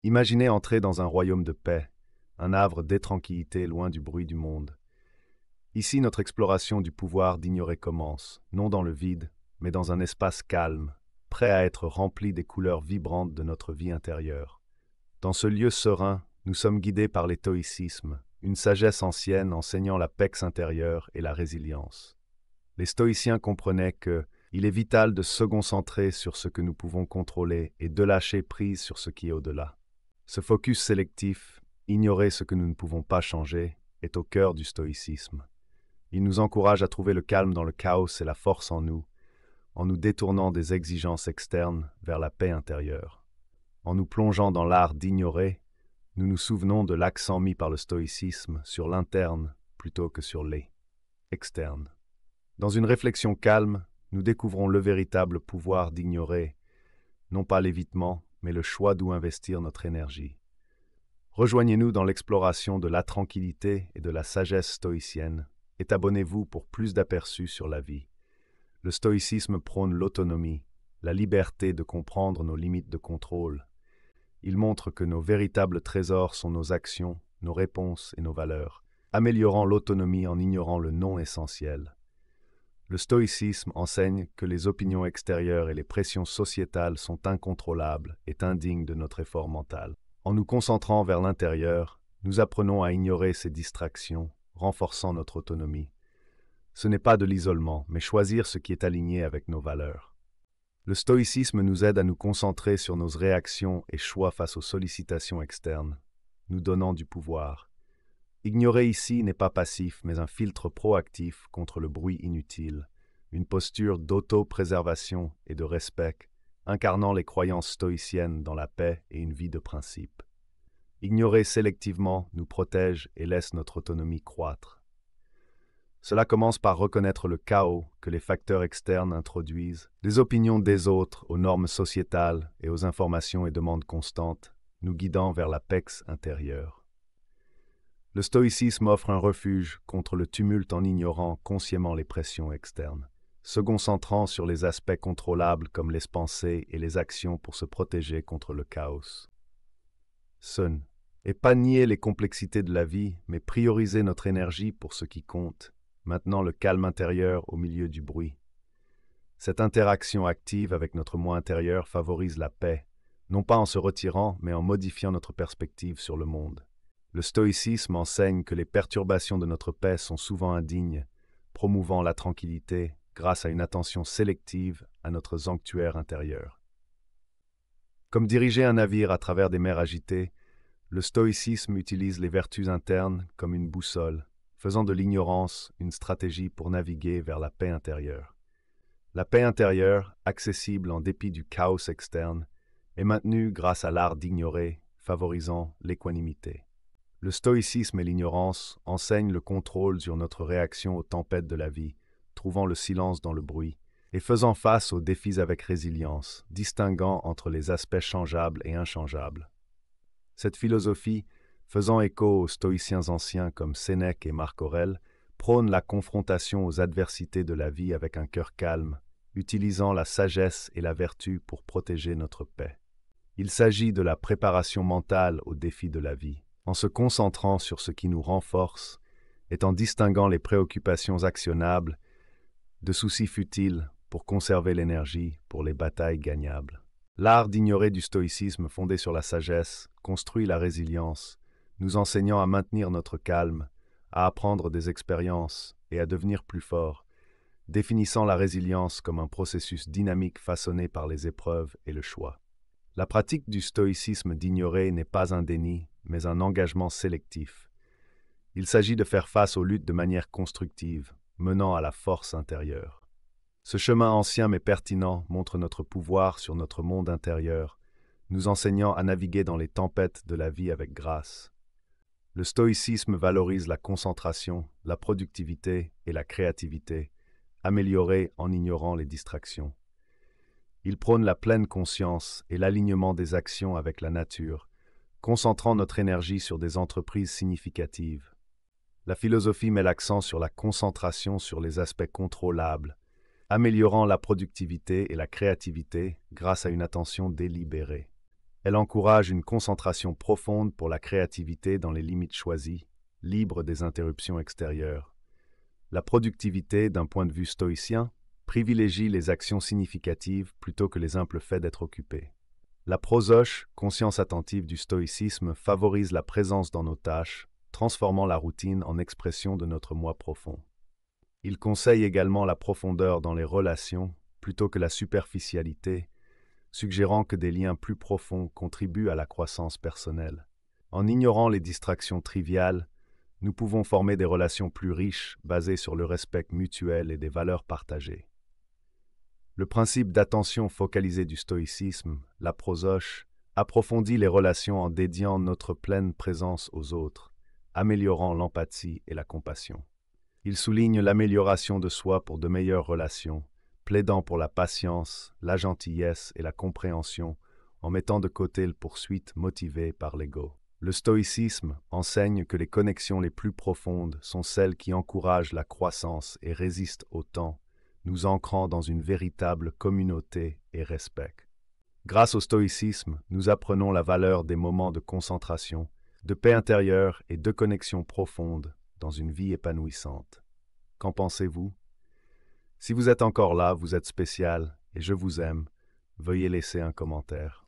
Imaginez entrer dans un royaume de paix, un havre de tranquillité loin du bruit du monde. Ici, notre exploration du pouvoir d'ignorer commence, non dans le vide, mais dans un espace calme, prêt à être rempli des couleurs vibrantes de notre vie intérieure. Dans ce lieu serein, nous sommes guidés par l'éstoïcisme, une sagesse ancienne enseignant la paix intérieure et la résilience. Les stoïciens comprenaient que il est vital de se concentrer sur ce que nous pouvons contrôler et de lâcher prise sur ce qui est au-delà. Ce focus sélectif, ignorer ce que nous ne pouvons pas changer, est au cœur du stoïcisme. Il nous encourage à trouver le calme dans le chaos et la force en nous détournant des exigences externes vers la paix intérieure. En nous plongeant dans l'art d'ignorer, nous nous souvenons de l'accent mis par le stoïcisme sur l'interne plutôt que sur l'externe. Dans une réflexion calme, nous découvrons le véritable pouvoir d'ignorer, non pas l'évitement, mais le choix d'où investir notre énergie. Rejoignez-nous dans l'exploration de la tranquillité et de la sagesse stoïcienne et abonnez-vous pour plus d'aperçus sur la vie. Le stoïcisme prône l'autonomie, la liberté de comprendre nos limites de contrôle. Il montre que nos véritables trésors sont nos actions, nos réponses et nos valeurs, améliorant l'autonomie en ignorant le non essentiel. Le stoïcisme enseigne que les opinions extérieures et les pressions sociétales sont incontrôlables et indignes de notre effort mental. En nous concentrant vers l'intérieur, nous apprenons à ignorer ces distractions, renforçant notre autonomie. Ce n'est pas de l'isolement, mais choisir ce qui est aligné avec nos valeurs. Le stoïcisme nous aide à nous concentrer sur nos réactions et choix face aux sollicitations externes, nous donnant du pouvoir. Ignorer ici n'est pas passif, mais un filtre proactif contre le bruit inutile, une posture d'auto-préservation et de respect, incarnant les croyances stoïciennes dans la paix et une vie de principe. Ignorer sélectivement nous protège et laisse notre autonomie croître. Cela commence par reconnaître le chaos que les facteurs externes introduisent, des opinions des autres aux normes sociétales et aux informations et demandes constantes, nous guidant vers la paix intérieure. Le stoïcisme offre un refuge contre le tumulte en ignorant consciemment les pressions externes, se concentrant sur les aspects contrôlables comme les pensées et les actions pour se protéger contre le chaos. Ce n'est pas nier les complexités de la vie, mais prioriser notre énergie pour ce qui compte, maintenant le calme intérieur au milieu du bruit. Cette interaction active avec notre moi intérieur favorise la paix, non pas en se retirant, mais en modifiant notre perspective sur le monde. Le stoïcisme enseigne que les perturbations de notre paix sont souvent indignes, promouvant la tranquillité grâce à une attention sélective à notre sanctuaire intérieur. Comme diriger un navire à travers des mers agitées, le stoïcisme utilise les vertus internes comme une boussole, faisant de l'ignorance une stratégie pour naviguer vers la paix intérieure. La paix intérieure, accessible en dépit du chaos externe, est maintenue grâce à l'art d'ignorer, favorisant l'équanimité. Le stoïcisme et l'ignorance enseignent le contrôle sur notre réaction aux tempêtes de la vie, trouvant le silence dans le bruit, et faisant face aux défis avec résilience, distinguant entre les aspects changeables et inchangeables. Cette philosophie, faisant écho aux stoïciens anciens comme Sénèque et Marc Aurèle, prône la confrontation aux adversités de la vie avec un cœur calme, utilisant la sagesse et la vertu pour protéger notre paix. Il s'agit de la préparation mentale aux défis de la vie, en se concentrant sur ce qui nous renforce et en distinguant les préoccupations actionnables de soucis futiles pour conserver l'énergie pour les batailles gagnables. L'art d'ignorer du stoïcisme fondé sur la sagesse construit la résilience, nous enseignant à maintenir notre calme, à apprendre des expériences et à devenir plus forts, définissant la résilience comme un processus dynamique façonné par les épreuves et le choix. La pratique du stoïcisme d'ignorer n'est pas un déni, mais un engagement sélectif. Il s'agit de faire face aux luttes de manière constructive, menant à la force intérieure. Ce chemin ancien mais pertinent montre notre pouvoir sur notre monde intérieur, nous enseignant à naviguer dans les tempêtes de la vie avec grâce. Le stoïcisme valorise la concentration, la productivité et la créativité, améliorées en ignorant les distractions. Il prône la pleine conscience et l'alignement des actions avec la nature, concentrant notre énergie sur des entreprises significatives. La philosophie met l'accent sur la concentration sur les aspects contrôlables, améliorant la productivité et la créativité grâce à une attention délibérée. Elle encourage une concentration profonde pour la créativité dans les limites choisies, libre des interruptions extérieures. La productivité, d'un point de vue stoïcien, privilégie les actions significatives plutôt que les simples faits d'être occupé. La prosoche, conscience attentive du stoïcisme, favorise la présence dans nos tâches, transformant la routine en expression de notre moi profond. Il conseille également la profondeur dans les relations plutôt que la superficialité, suggérant que des liens plus profonds contribuent à la croissance personnelle. En ignorant les distractions triviales, nous pouvons former des relations plus riches basées sur le respect mutuel et des valeurs partagées. Le principe d'attention focalisée du stoïcisme, la prosoche, approfondit les relations en dédiant notre pleine présence aux autres, améliorant l'empathie et la compassion. Il souligne l'amélioration de soi pour de meilleures relations, plaidant pour la patience, la gentillesse et la compréhension, en mettant de côté la poursuite motivée par l'ego. Le stoïcisme enseigne que les connexions les plus profondes sont celles qui encouragent la croissance et résistent au temps, nous ancrant dans une véritable communauté et respect. Grâce au stoïcisme, nous apprenons la valeur des moments de concentration, de paix intérieure et de connexion profonde dans une vie épanouissante. Qu'en pensez-vous? Si vous êtes encore là, vous êtes spécial et je vous aime. Veuillez laisser un commentaire.